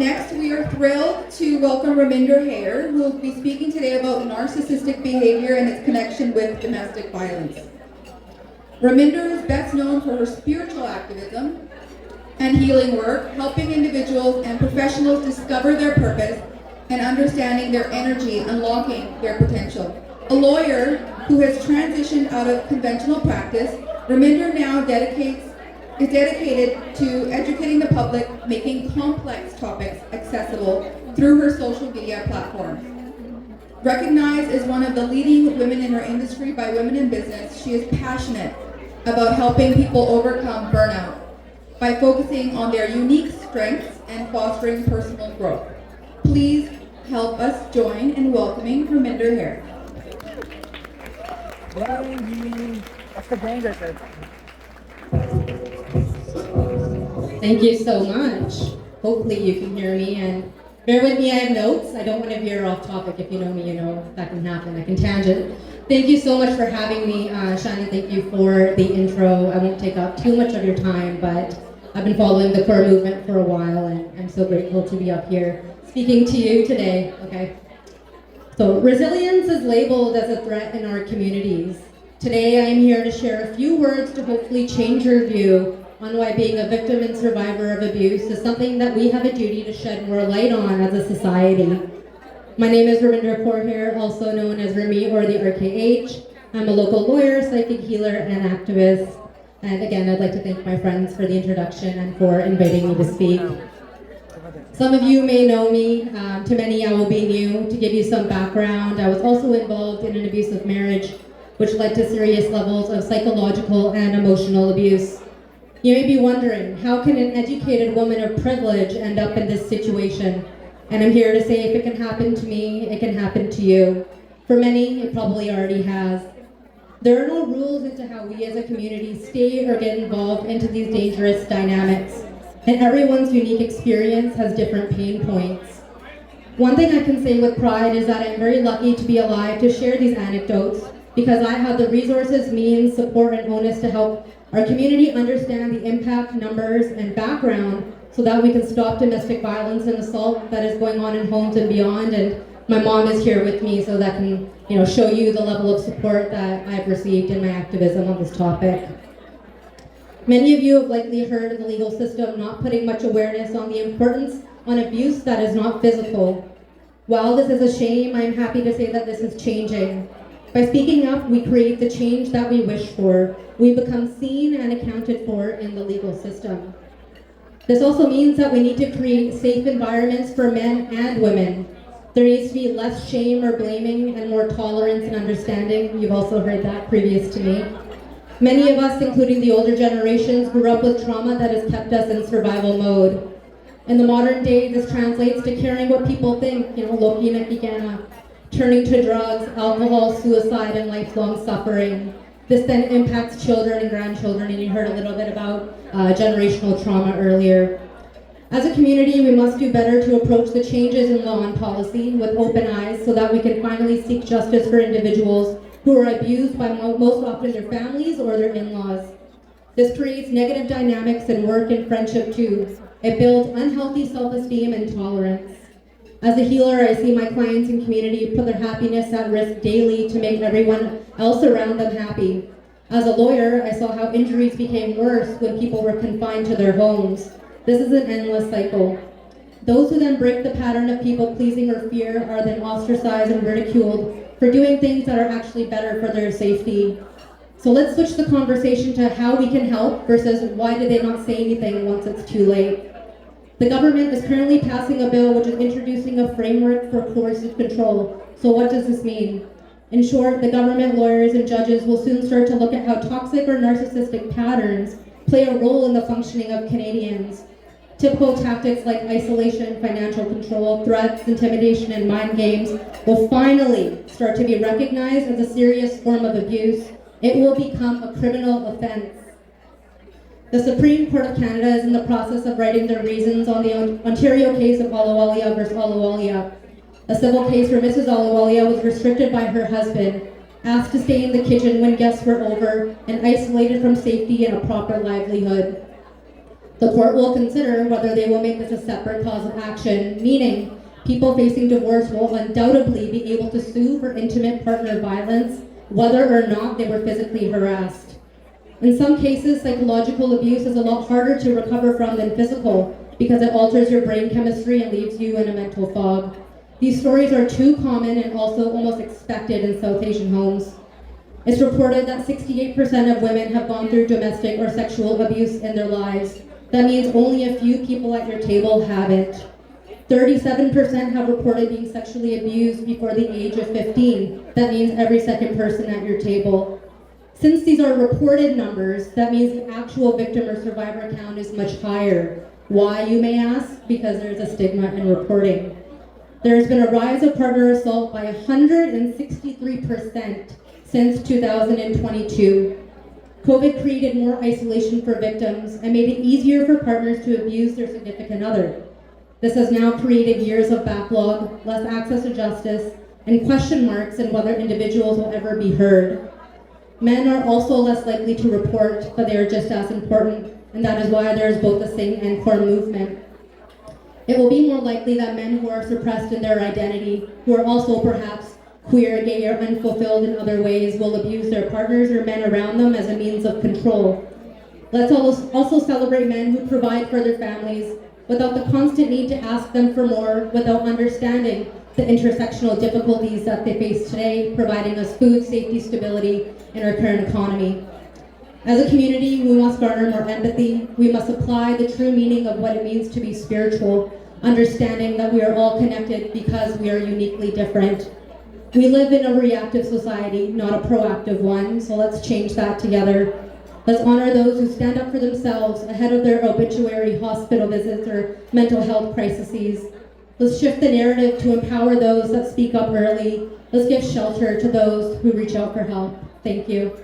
Next, we are thrilled to welcome Raminder Hayre, who will be speaking today about narcissistic behavior and its connection with domestic violence. Raminder is best known for her spiritual activism and healing work, helping individuals and professionals discover their purpose and understanding their energy, unlocking their potential. A lawyer who has transitioned out of conventional practice, Raminder now is dedicated to educating the public, making complex topics accessible through her social media platforms. Recognized as one of the leading women in her industry by Women in Business, she is passionate about helping people overcome burnout by focusing on their unique strengths and fostering personal growth. Please help us join in welcoming Raminder here. Thank you so much. Hopefully you can hear me, and bear with me, I have notes. I don't want to veer off topic. If you know me, you know that can happen. I can tangent. Thank you so much for having me. Shani, thank you for the intro. I won't take up too much of your time, but I've been following the Kaur movement for a while, and I'm so grateful to be up here speaking to you today. Okay. So resilience is labeled as a threat in our communities. Today I am here to share a few words to hopefully change your view on why being a victim and survivor of abuse is something that we have a duty to shed more light on as a society. My name is Raminder Kaur, also known as Rami or the RKH. I'm a local lawyer, psychic healer, and activist. And again, I'd like to thank my friends for the introduction and for inviting me to speak. Some of you may know me, to many I will be new. To give you some background, I was also involved in an abusive marriage, which led to serious levels of psychological and emotional abuse. You may be wondering, how can an educated woman of privilege end up in this situation? And I'm here to say if it can happen to me, it can happen to you. For many, it probably already has. There are no rules into how we as a community stay or get involved into these dangerous dynamics. And everyone's unique experience has different pain points. One thing I can say with pride is that I'm very lucky to be alive to share these anecdotes because I have the resources, means, support, and onus to help our community understand the impact, numbers, and background so that we can stop domestic violence and assault that is going on in homes and beyond. And my mom is here with me so that can show you the level of support that I've received in my activism on this topic. Many of you have likely heard of the legal system not putting much awareness on the importance on abuse that is not physical. While this is a shame, I'm happy to say that this is changing. By speaking up, we create the change that we wish for. We become seen and accounted for in the legal system. This also means that we need to create safe environments for men and women. There needs to be less shame or blaming and more tolerance and understanding. You've also heard that previous to me. Many of us, including the older generations, grew up with trauma that has kept us in survival mode. In the modern day, this translates to caring what people think, loki nakikana, turning to drugs, alcohol, suicide, and lifelong suffering. This then impacts children and grandchildren, and you heard a little bit about generational trauma earlier. As a community, we must do better to approach the changes in law and policy with open eyes so that we can finally seek justice for individuals who are abused by most often their families or their in-laws. This creates negative dynamics in work and friendship too. It builds unhealthy self-esteem and tolerance. As a healer, I see my clients and community put their happiness at risk daily to make everyone else around them happy. As a lawyer, I saw how injuries became worse when people were confined to their homes. This is an endless cycle. Those who then break the pattern of people pleasing or fear are then ostracized and ridiculed for doing things that are actually better for their safety. So let's switch the conversation to how we can help versus why did they not say anything once it's too late. The government is currently passing a bill which is introducing a framework for coercive control. So what does this mean? In short, the government, lawyers, and judges will soon start to look at how toxic or narcissistic patterns play a role in the functioning of Canadians. Typical tactics like isolation, financial control, threats, intimidation, and mind games will finally start to be recognized as a serious form of abuse. It will become a criminal offense. The Supreme Court of Canada is in the process of writing their reasons on the Ontario case of Ahluwalia versus Ahluwalia. A civil case where Mrs. Ahluwalia was restricted by her husband, asked to stay in the kitchen when guests were over, and isolated from safety and a proper livelihood. The court will consider whether they will make this a separate cause of action, meaning people facing divorce will undoubtedly be able to sue for intimate partner violence, whether or not they were physically harassed. In some cases, psychological abuse is a lot harder to recover from than physical because it alters your brain chemistry and leaves you in a mental fog. These stories are too common and also almost expected in South Asian homes. It's reported that 68% of women have gone through domestic or sexual abuse in their lives. That means only a few people at your table haven't. 37% have reported being sexually abused before the age of 15. That means every second person at your table. Since these are reported numbers, that means the actual victim or survivor count is much higher. Why, you may ask? Because there's a stigma in reporting. There has been a rise of partner assault by 163% since 2022. COVID created more isolation for victims and made it easier for partners to abuse their significant other. This has now created years of backlog, less access to justice, and question marks in whether individuals will ever be heard. Men are also less likely to report, but they are just as important, and that is why there is both a Sing and Kaur movement. It will be more likely that men who are suppressed in their identity, who are also perhaps queer, gay, or unfulfilled in other ways, will abuse their partners or men around them as a means of control. Let's also celebrate men who provide for their families without the constant need to ask them for more, without understanding the intersectional difficulties that they face today, providing us food, safety, stability in our current economy. As a community, we must garner more empathy. We must apply the true meaning of what it means to be spiritual, understanding that we are all connected because we are uniquely different. We live in a reactive society, not a proactive one, so let's change that together. Let's honor those who stand up for themselves ahead of their obituary, hospital visits, or mental health crises. Let's shift the narrative to empower those that speak up early. Let's give shelter to those who reach out for help. Thank you.